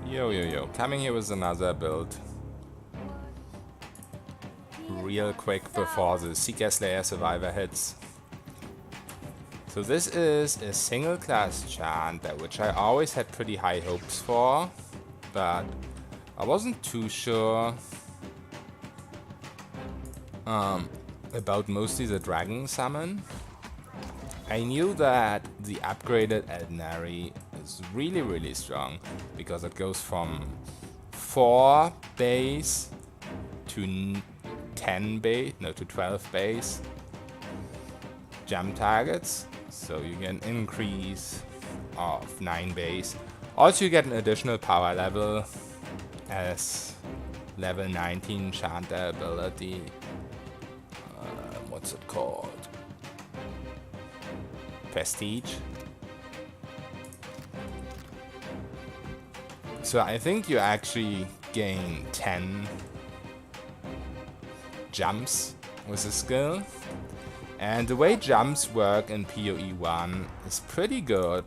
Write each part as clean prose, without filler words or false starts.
Yo. Coming here with another build. Real quick before the Seeker Slayer Survivor hits. So this is a single class chanter, which I always had pretty high hopes for, but I wasn't too sure about mostly the dragon summon. I knew that the upgraded Eldnari is really strong because it goes from 4 base to 10 base, no, to 12 base jump targets. So you get an increase of 9 base. Also you get an additional power level as level 19 chanter ability. What's it called? Prestige. So I think you actually gain 10 jumps with the skill. And the way jumps work in PoE 1 is pretty good.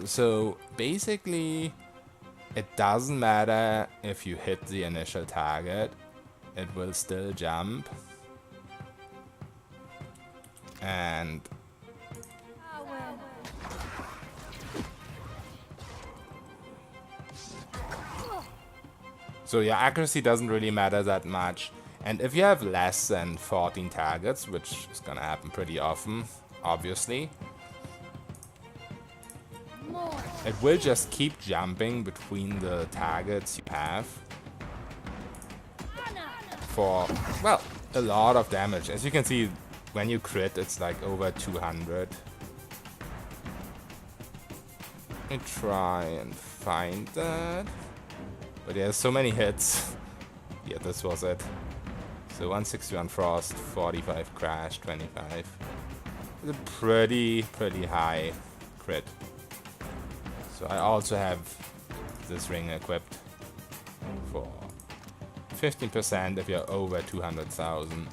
So basically it doesn't matter if you hit the initial target, it will still jump. And so your accuracy doesn't really matter that much. And if you have less than 14 targets, which is gonna happen pretty often, obviously, it will just keep jumping between the targets you have for, well, a lot of damage. As you can see, when you crit, it's like over 200. Let me try and find that. But there's so many hits. Yeah, this was it. So 161 frost, 45 crash, 25. It's a pretty high crit. So I also have this ring equipped for 15% if you're over 200,000.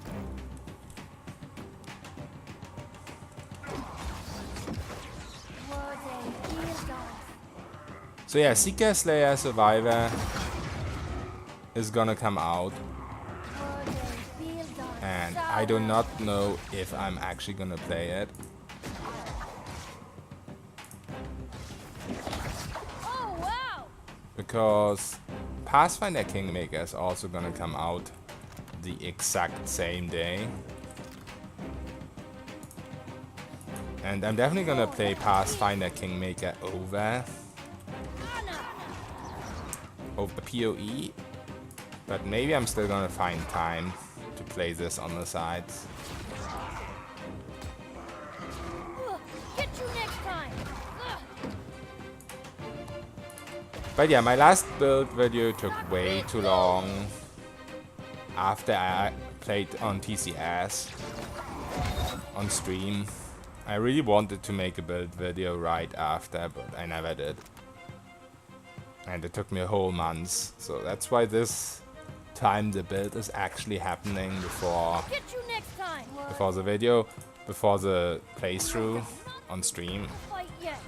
So yeah, Seeker Slayer Survivor is gonna come out. And I do not know if I'm actually gonna play it. Because Pathfinder Kingmaker is also gonna come out the exact same day. And I'm definitely gonna play Pathfinder Kingmaker over PoE. But maybe I'm still gonna find time to play this on the sides. Get you next time. But yeah, my last build video took way too long after I played on TCS on stream. I really wanted to make a build video right after, but I never did. And it took me a whole month, so that's why this time the build is actually happening before the video, before the playthrough on stream.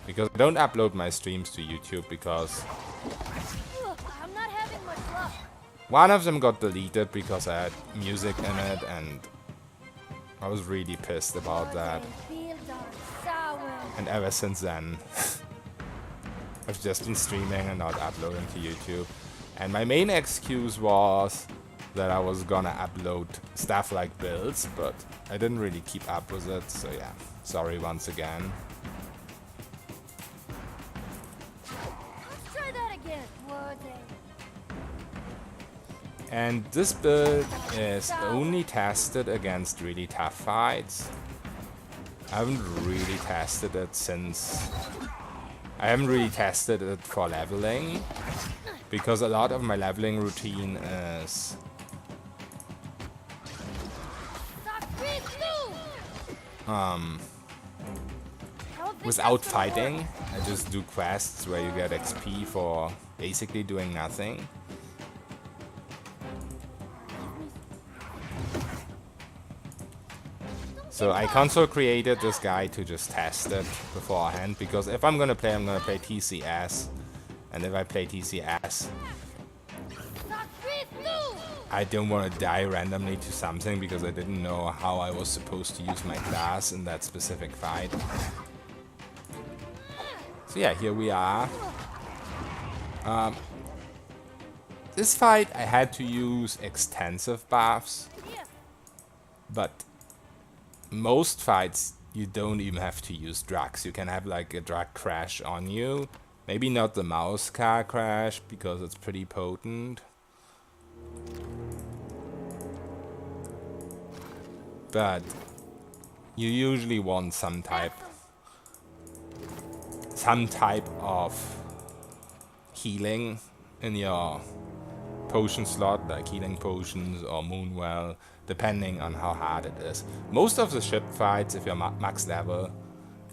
Because I don't upload my streams to YouTube because one of them got deleted because I had music in it, and I was really pissed about that. And ever since then I've just been streaming and not uploading to YouTube. And my main excuse was that I was gonna upload stuff like builds, but I didn't really keep up with it, so yeah, sorry once again. Let's try that again. And this build is only tested against really tough fights. I haven't really tested it since... I haven't really tested it for leveling, because a lot of my leveling routine is without fighting. I just do quests where you get XP for basically doing nothing. So I console created this guy to just test it beforehand, because if I'm gonna play TCS, And if I play TCS, Not breathe through. I don't want to die randomly to something because I didn't know how I was supposed to use my class in that specific fight. So yeah, here we are. This fight I had to use extensive buffs, but most fights you don't even have to use drugs. You can have like a drug crash on you. Maybe not the mouse car crash because it's pretty potent. But you usually want some type of healing in your potion slot, like healing potions or moonwell, depending on how hard it is. Most of the ship fights, if you're max level,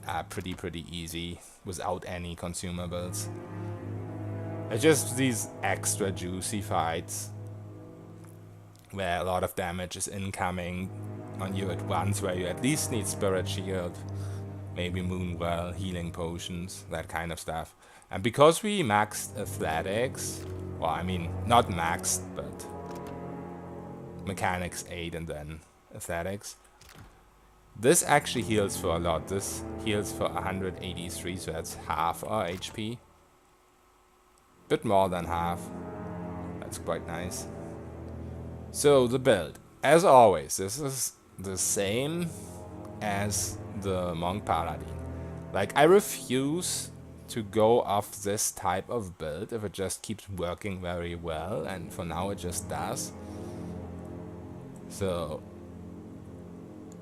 are pretty easy without any consumables. It's just these extra juicy fights where a lot of damage is incoming on you at once, where you at least need Spirit Shield, maybe Moonwell, healing potions, that kind of stuff. And because we maxed Athletics, well, I mean, not maxed, but Mechanics 8 and then Athletics, this actually heals for a lot. This heals for 183, so that's half our HP. Bit more than half. That's quite nice. So the build, as always, this is the same as the Monk Paladin. Like, I refuse to go off this type of build if it just keeps working very well, and for now it just does. So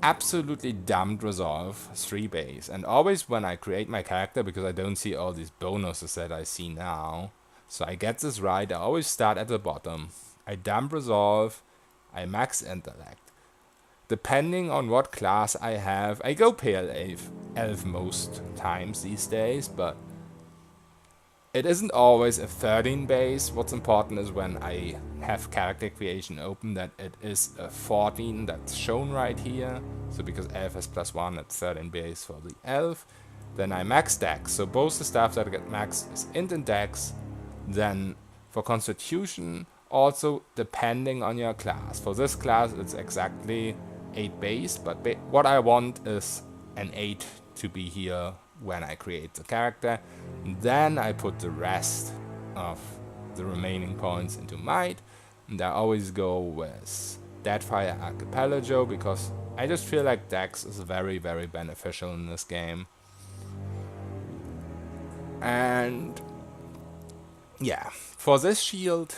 absolutely dumped resolve, 3 base, and always when I create my character, because I don't see all these bonuses that I see now, so I get this right, I always start at the bottom. I dump resolve, I max intellect. Depending on what class I have, I go pale elf most times these days, but it isn't always a 13 base. What's important is when I have character creation open that it is a 14 that's shown right here. So because elf has +1, it's 13 base for the elf. Then I max dex. So both the stuff that get maxed is int and dex. Then for constitution, also depending on your class. For this class, it's exactly 8 base, but what I want is an 8 to be here when I create the character. Then I put the rest of the remaining points into might, and I always go with Deadfire Archipelago because I just feel like dex is very beneficial in this game. And yeah, for this shield,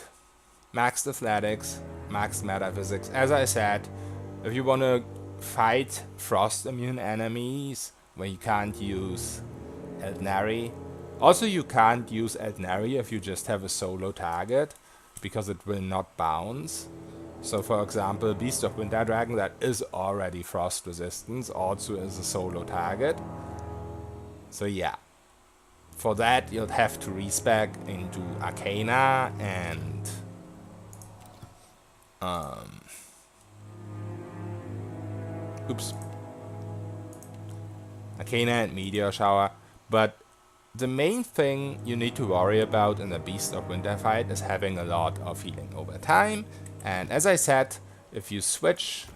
maxed athletics, maxed metaphysics. As I said, if you want to fight frost immune enemies where you can't use Eldnari. Also, you can't use Eldnari if you just have a solo target, because it will not bounce. So for example, Beast of Winter Dragon, that is already frost resistance, also is a solo target. So yeah, for that you'll have to respec into Arcana and Arcana and Meteor Shower. But the main thing you need to worry about in the Beast of Winter fight is having a lot of healing over time. And as I said, if you switch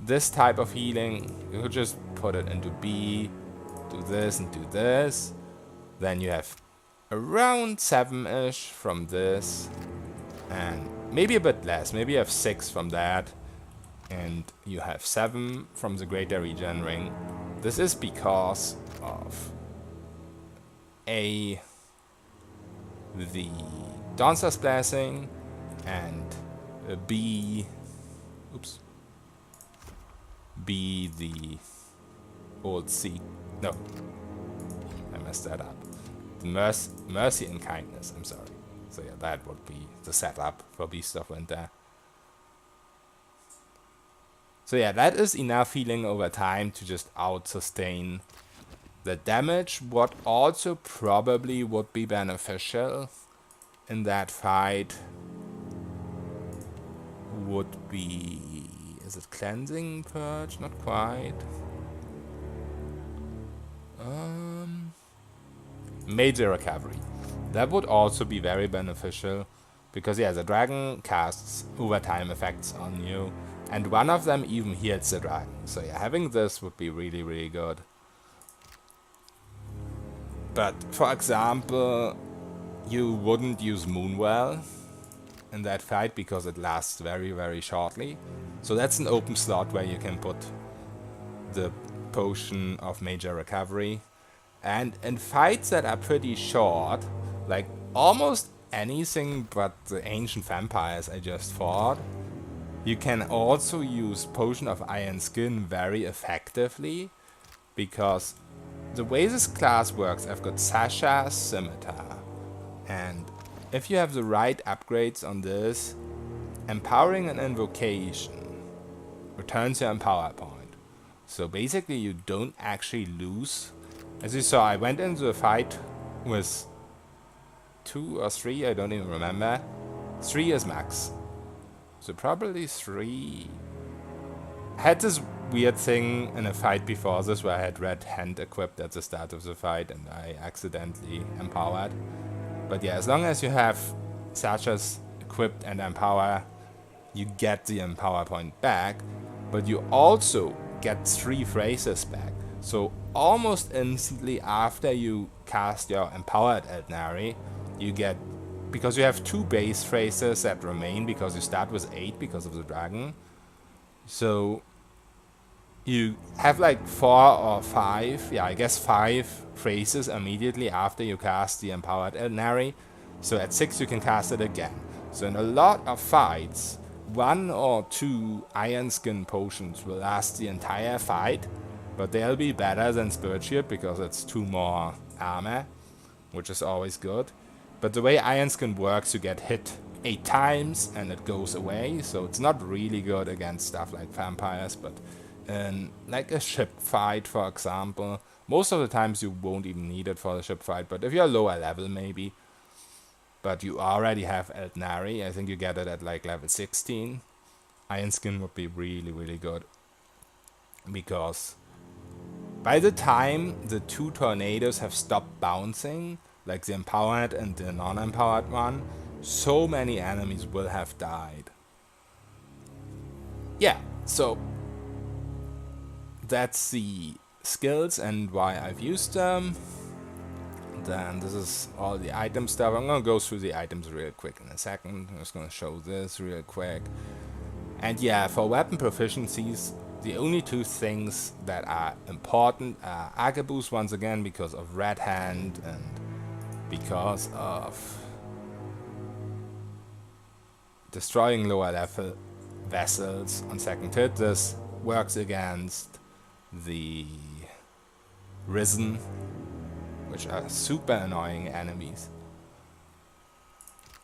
this type of healing, you could just put it into B, do this and do this. Then you have around 7-ish from this, and maybe a bit less, maybe you have 6 from that, and you have 7 from the Greater Regen Ring. This is because of A, the Dawnster's Blessing, and B, B, the old sea. No, I messed that up. The mercy and kindness, I'm sorry. So yeah, that would be the setup for Beast of Winter. So yeah, that is enough healing over time to just out-sustain the damage. What also probably would be beneficial in that fight would be... is it Cleansing Purge? Not quite. Major Recovery. That would also be very beneficial, because yeah, the dragon casts overtime effects on you, and one of them even heals the dragon. So yeah, having this would be really, really good. But for example, you wouldn't use Moonwell in that fight because it lasts very, very shortly. So that's an open slot where you can put the potion of major recovery. And in fights that are pretty short, like almost anything but the ancient vampires I just fought, you can also use Potion of Iron Skin very effectively, because the way this class works, I've got Sasha, Scimitar, and if you have the right upgrades on this, empowering an invocation returns your empower point. So basically you don't actually lose. As you saw, I went into a fight with 2 or 3, I don't even remember. 3 is max. So probably 3. I had this weird thing in a fight before this where I had Red Hand equipped at the start of the fight and I accidentally empowered. But yeah, as long as you have Sasha's equipped and empower, you get the empower point back, but you also get 3 phrases back. So almost instantly after you cast your empowered Eldnari, you get, because you have 2 base phrases that remain because you start with 8 because of the dragon. So you have like 4 or 5, yeah, I guess 5 phrases immediately after you cast the empowered Eldnari. So at 6 you can cast it again. So in a lot of fights, 1 or 2 Iron Skin potions will last the entire fight, but they'll be better than Spirit Shield because it's 2 more armor, which is always good. But the way Iron Skin works, you get hit 8 times and it goes away, so it's not really good against stuff like vampires, but in like a ship fight, for example, most of the times you won't even need it for the ship fight, but if you're lower level maybe, but you already have Eldnari, I think you get it at like level 16, Iron Skin would be really, really good. Because by the time the 2 tornadoes have stopped bouncing, like the empowered and the non-empowered one, so many enemies will have died. Yeah, so that's the skills and why I've used them. Then this is all the item stuff. I'm gonna go through the items real quick in a second. I'm just gonna show this real quick. And yeah, for weapon proficiencies, the only 2 things that are important are Arquebus once again because of Red Hand and because of destroying lower level vessels on second hit. This works against the Risen, which are super annoying enemies.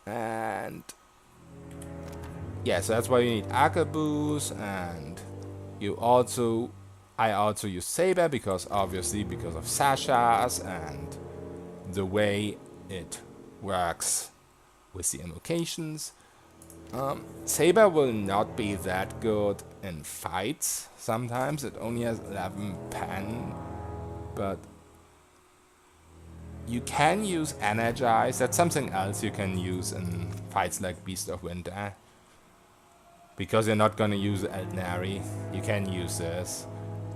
And yeah, so that's why you need Arquebus, and I also use Saber because obviously because of Sasha's and the way it works with the invocations. Saber will not be that good in fights. Sometimes it only has 11 pen, but you can use Energize. That's something else you can use in fights like Beast of Winter. Because you're not gonna use Eldnari, you can use this.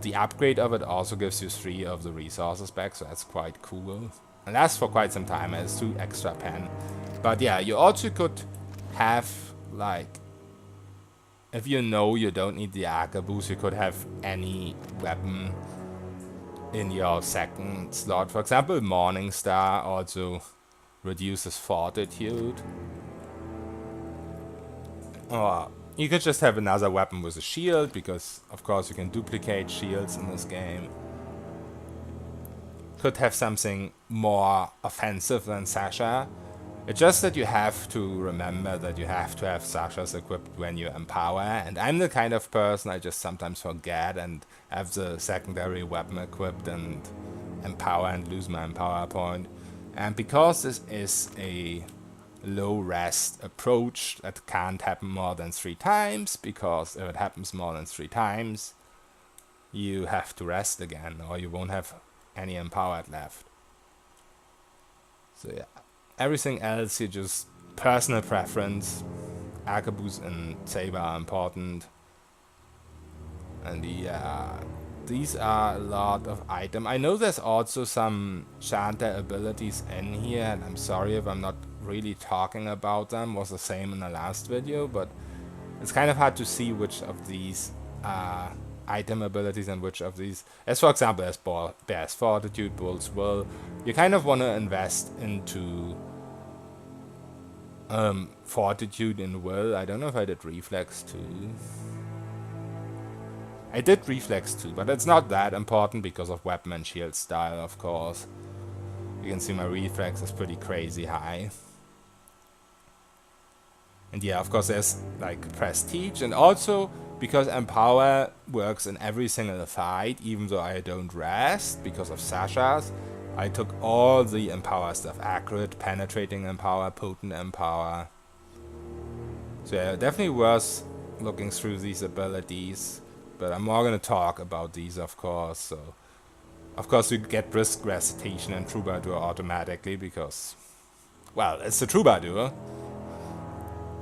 The upgrade of it also gives you 3 of the resources back, so that's quite cool. And lasts for quite some time, it has 2 extra pen. But yeah, you also could have, like, if you know you don't need the Arquebus, you could have any weapon in your second slot. For example, Morningstar also reduces Fortitude. Or you could just have another weapon with a shield, because of course you can duplicate shields in this game. Could have something more offensive than Sasha. It's just that you have to remember that you have to have Sasha's equipped when you empower, and I'm the kind of person I just sometimes forget and have the secondary weapon equipped and empower and lose my empower point. And because this is a low rest approach, that can't happen more than 3 times, because if it happens more than 3 times, you have to rest again, or you won't have any empowered left. So yeah, Everything else, you just personal preference. Arquebus and Saber are important. And yeah, these are a lot of items. I know there's also some Chanter abilities in here, and I'm sorry if I'm not really talking about them. Was the same in the last video, but it's kind of hard to see which of these are item abilities and which of these. As for example, as Bear's Fortitude, Bull's Will, you kind of want to invest into Fortitude and Will. I don't know if I did Reflex too. I did Reflex too, but it's not that important because of weapon and shield style, of course. You can see my Reflex is pretty crazy high. And yeah, of course there's like Prestige, and also because Empower works in every single fight, even though I don't rest because of Sasha's, I took all the Empower stuff. Accurate, Penetrating Empower, Potent Empower. So yeah, definitely worth looking through these abilities. But I'm more going to talk about these, of course. So, of course, you get Brisk Recitation and Troubadour automatically because, well, it's a Troubadour.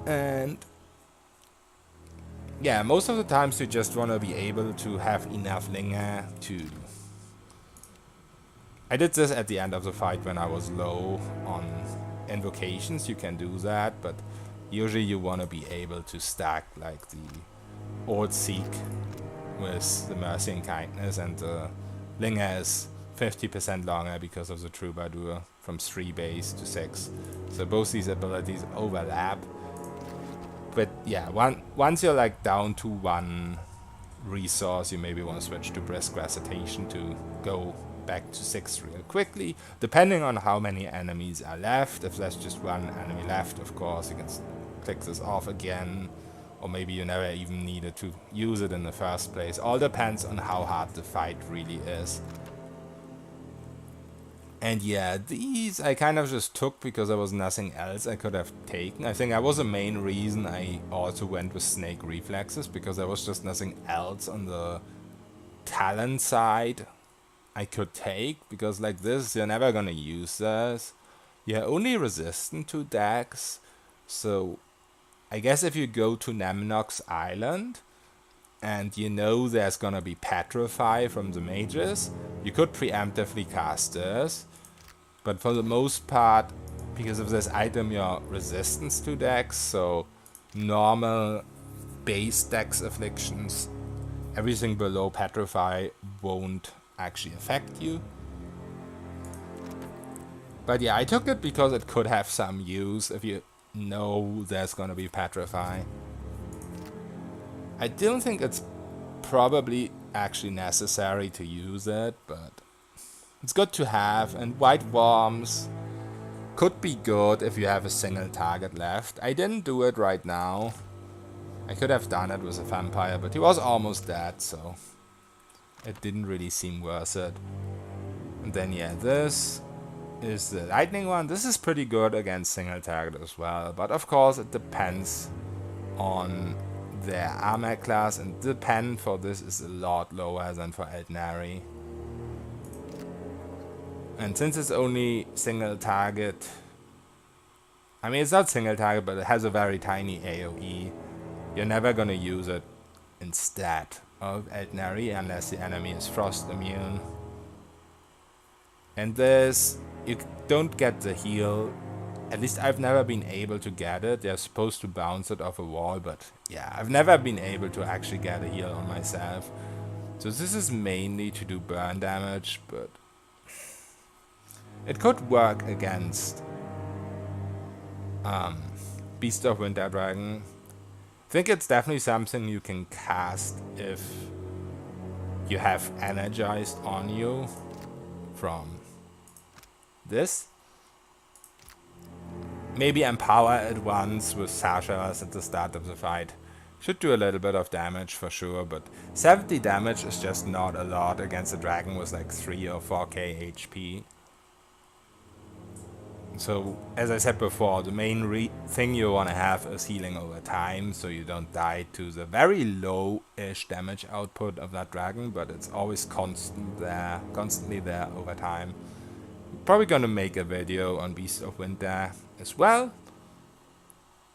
And yeah, most of the times you just want to be able to have enough Linger to... I did this at the end of the fight when I was low on invocations. You can do that, but usually you want to be able to stack like the Old Seek with the Mercy and Kindness, and the Linger is 50% longer because of the Troubadour from 3 base to 6. So both these abilities overlap. But yeah, once you're like down to 1 resource, you maybe want to switch to Brisk Recitation to go back to 6 real quickly, depending on how many enemies are left. If there's just 1 enemy left, of course, you can click this off again. Or maybe you never even needed to use it in the first place. All depends on how hard the fight really is. And yeah, these I kind of just took because there was nothing else I could have taken. I think that was the main reason I also went with Snake Reflexes, because there was just nothing else on the talent side I could take. Because like this, you're never gonna use this. You're only resistant to Dex, so I guess if you go to Nemnox Island and you know there's gonna be Petrify from the mages, you could preemptively cast this. But for the most part, because of this item, you're resistance to Dex, so normal base Dex afflictions, everything below Petrify won't actually affect you. But yeah, I took it because it could have some use if you know there's gonna be Petrify. I don't think it's probably actually necessary to use it, but it's good to have. And White Worms could be good if you have a single target left. I didn't do it right now. I could have done it with a vampire, but he was almost dead, so it didn't really seem worth it. And then yeah, this is the lightning one. This is pretty good against single target as well, but of course it depends on their armor class, and the pen for this is a lot lower than for Eldnari. And since it's only single target, I mean it's not single target, but it has a very tiny AoE, you're never gonna use it instead of Eldnari unless the enemy is frost immune. And this, you don't get the heal. At least I've never been able to get it. They're supposed to bounce it off a wall, but yeah, I've never been able to actually get a heal on myself. So this is mainly to do burn damage, but it could work against Beast of Winter Dragon. I think it's definitely something you can cast if you have Energized on you from this. Maybe Empower it once with Sasha's at the start of the fight. Should do a little bit of damage for sure, but 70 damage is just not a lot against a dragon with like 3 or 4k HP. So, as I said before, the main thing you want to have is healing over time, so you don't die to the very low-ish damage output of that dragon, but it's always constantly there over time. Probably gonna make a video on Beast of Winter as well.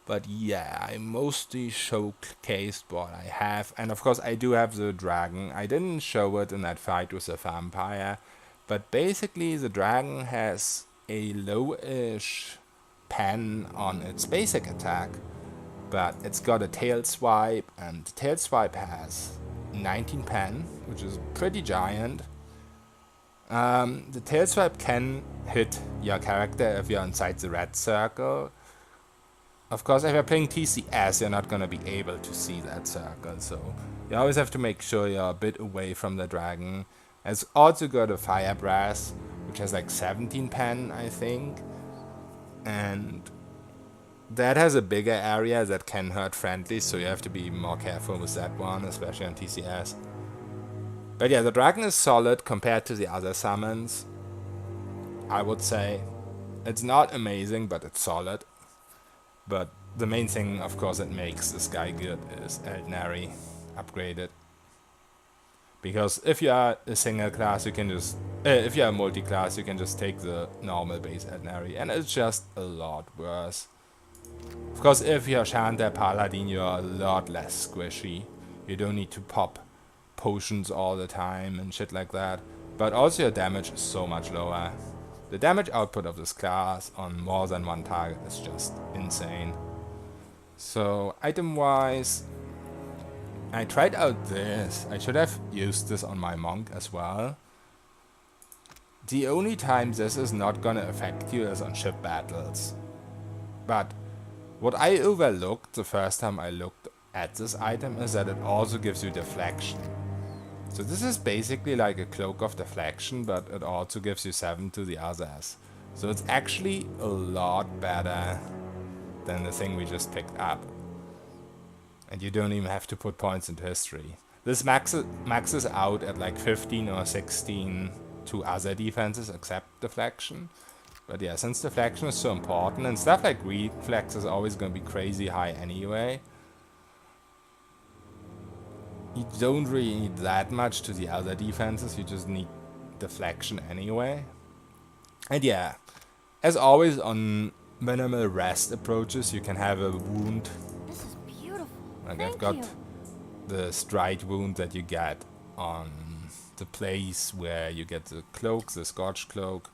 But yeah, I mostly showcased what I have. And of course I do have the dragon. I didn't show it in that fight with the vampire. But basically the dragon has a low-ish pen on its basic attack. But it's got a tail swipe, and the tail swipe has 19 pen, which is pretty giant. The tail swipe can hit your character if you're inside the red circle. Of course, if you're playing TCS, you're not gonna be able to see that circle, so you always have to make sure you're a bit away from the dragon. It's also got a fire brass, which has like 17 pen, I think, and that has a bigger area that can hurt friendlies, so you have to be more careful with that one, especially on TCS. But yeah, the dragon is solid compared to the other summons, I would say. It's not amazing, but it's solid. But the main thing, of course, that makes this guy good is Eldnari upgraded. Because if you are a single class, you can just... if you are a multi-class, you can just take the normal base Eldnari, and it's just a lot worse. Of course, if you're Shantae Paladin, you're a lot less squishy. You don't need to pop potions all the time and shit like that. But also your damage is so much lower. The damage output of this class on more than one target is just insane. So, item-wise, I tried out this. I should have used this on my monk as well. The only time this is not gonna affect you is on ship battles. But what I overlooked the first time I looked at this item is that it also gives you deflection. So this is basically like a cloak of deflection, but it also gives you 7 to the others. So it's actually a lot better than the thing we just picked up. And you don't even have to put points into history. This maxes out at like 15 or 16 to other defenses except deflection. But yeah, since deflection is so important, and stuff like reflex is always going to be crazy high anyway, you don't really need that much to the other defenses, you just need deflection anyway. And yeah, as always on minimal rest approaches, you can have a wound. This is beautiful. Like Thank I've got you. the stride wound that you get on the place where you get the cloak, the scorched cloak.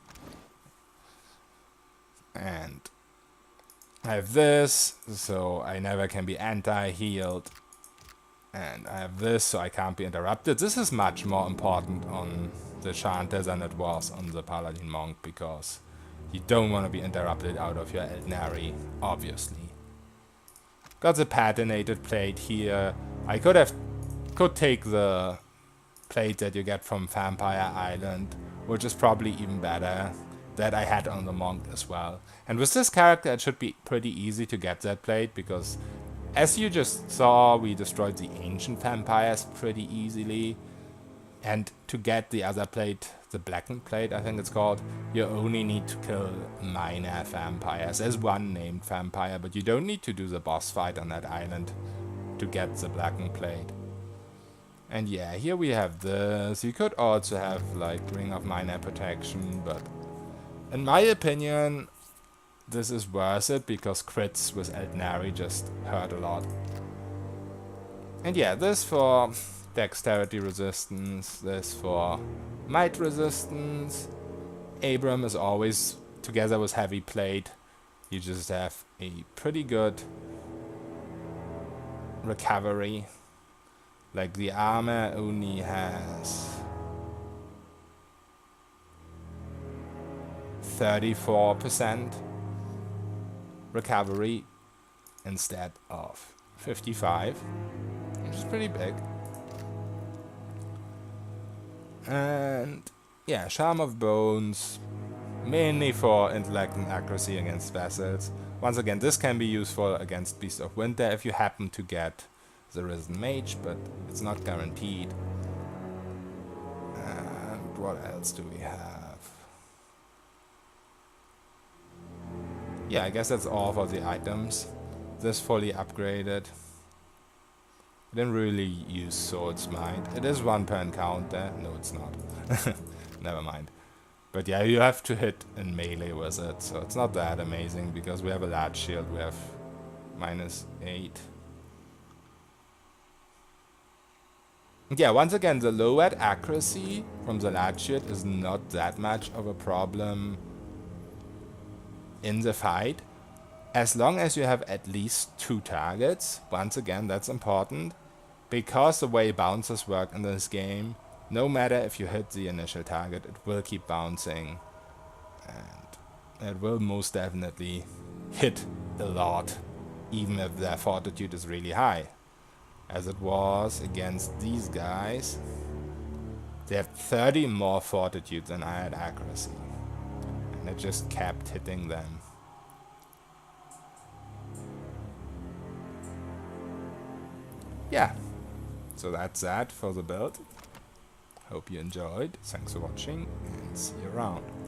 And I have this, so I never can be anti-healed. And I have this, so I can't be interrupted. This is much more important on the Shantae than it was on the Paladin Monk, because you don't want to be interrupted out of your Eldnari, obviously. Got the patinated plate here. I could take the plate that you get from Vampire Island, which is probably even better, that I had on the Monk as well. And with this character, it should be pretty easy to get that plate, because as you just saw, we destroyed the ancient vampires pretty easily. And to get the other plate, the blackened plate I think it's called, you only need to kill minor vampires. There's one named vampire, but you don't need to do the boss fight on that island to get the blackened plate. And yeah, here we have this. You could also have like Ring of Minor Protection, but in my opinion, this is worth it because crits with Eldnari just hurt a lot. And yeah, this for dexterity resistance, this for might resistance. Abram is always together with heavy plate. You just have a pretty good recovery. Like the armor only has 34% recovery instead of 55, which is pretty big. And yeah, Charm of Bones, mainly for intellect and accuracy against vessels. Once again, this can be useful against Beast of Winter if you happen to get the Risen Mage, but it's not guaranteed. And what else do we have? Yeah, I guess that's all for the items. This fully upgraded. I didn't really use Sword's Might. It is 1 per encounter. No, it's not. Never mind. But yeah, you have to hit in melee with it, so it's not that amazing because we have a large shield, we have -8. Yeah, once again, the lowered accuracy from the large shield is not that much of a problem in the fight. As long as you have at least 2 targets, once again, that's important. Because the way bounces work in this game, no matter if you hit the initial target, it will keep bouncing. And it will most definitely hit a lot, even if their fortitude is really high. As it was against these guys. They have 30 more fortitude than I had accuracy. And it just kept hitting them. Yeah. So that's that for the build. Hope you enjoyed. Thanks for watching and see you around.